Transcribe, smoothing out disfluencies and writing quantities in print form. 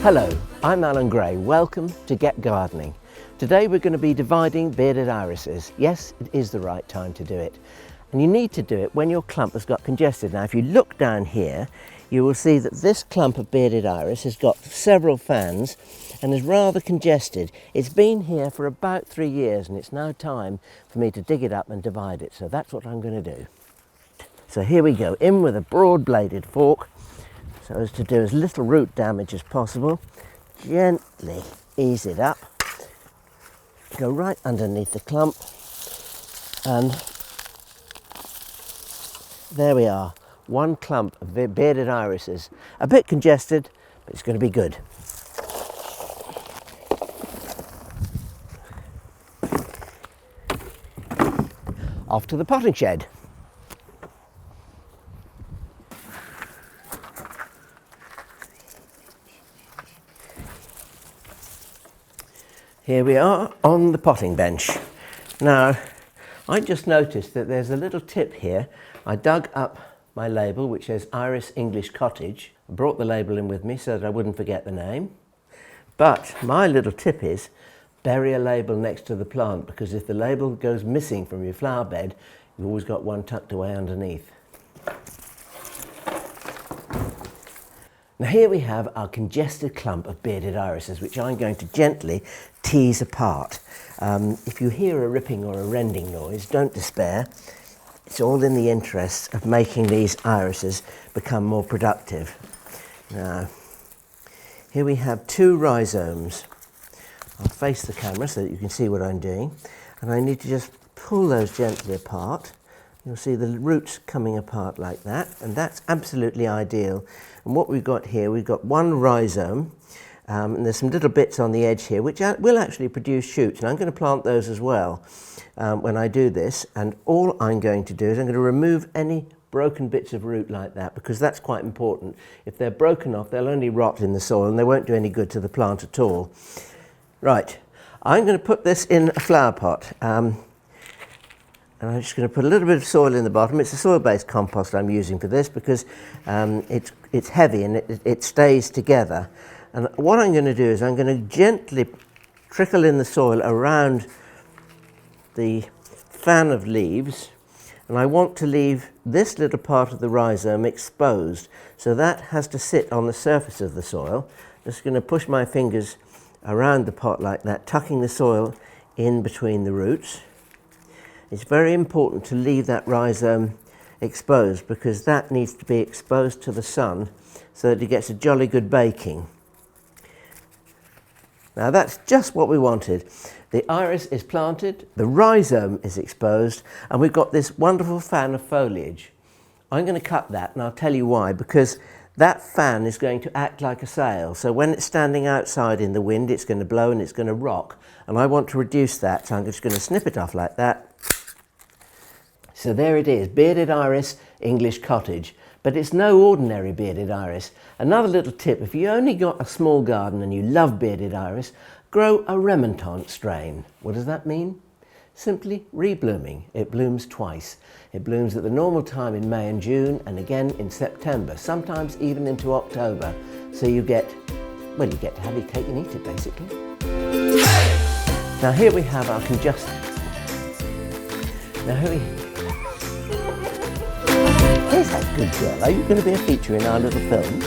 Hello, I'm Alan Gray. Welcome to Get Gardening. Today we're going to be dividing bearded irises. Yes, it is the right time to do it. And you need to do it when your clump has got congested. Now if you look down here, you will see that this clump of bearded iris has got several fans and is rather congested. It's been here for about 3 years and it's now time for me to dig it up and divide it. So that's what I'm going to do. So here we go, in with a broad bladed fork so as to do as little root damage as possible. Gently ease it up, go right underneath the clump, and there we are, one clump of bearded irises. A bit congested, but it's going to be good. Off to the potting shed. Here we are on the potting bench. Now, I just noticed that there's a little tip here. I dug up my label which says Iris English Cottage. I brought the label in with me so that I wouldn't forget the name. But my little tip is bury a label next to the plant, because if the label goes missing from your flower bed, you've always got one tucked away underneath. Now here we have our congested clump of bearded irises, which I'm going to gently tease apart. If you hear a ripping or a rending noise, don't despair. It's all in the interest of making these irises become more productive. Now, here we have 2 rhizomes. I'll face the camera so that you can see what I'm doing. And I need to just pull those gently apart. You'll see the roots coming apart like that, and that's absolutely ideal. And what we've got here, we've got 1 rhizome, and there's some little bits on the edge here which will actually produce shoots, and I'm going to plant those as well when I do this. And all I'm going to do is I'm going to remove any broken bits of root like that, because that's quite important. If they're broken off, they'll only rot in the soil and they won't do any good to the plant at all. Right, I'm going to put this in a flower pot. And I'm just going to put a little bit of soil in the bottom. It's a soil-based compost I'm using for this because it's heavy and it stays together. And what I'm going to do is I'm going to gently trickle in the soil around the fan of leaves, and I want to leave this little part of the rhizome exposed, so that has to sit on the surface of the soil. Just going to push my fingers around the pot like that, tucking the soil in between the roots. It's very important to leave that rhizome exposed, because that needs to be exposed to the sun so that it gets a jolly good baking. Now that's just what we wanted. The iris is planted, the rhizome is exposed, and we've got this wonderful fan of foliage. I'm going to cut that, and I'll tell you why, because that fan is going to act like a sail. So when it's standing outside in the wind, it's going to blow and it's going to rock. And I want to reduce that, so I'm just going to snip it off like that. So there it is, bearded iris, English cottage. But it's no ordinary bearded iris. Another little tip, if you only got a small garden and you love bearded iris, grow a remontant strain. What does that mean? Simply reblooming. It blooms twice. It blooms at the normal time in May and June, and again in September, sometimes even into October. So you get, well, you get to have your cake and eat it, basically. Now here we have our congested. Now here's that good girl. Are you going to be a feature in our little film?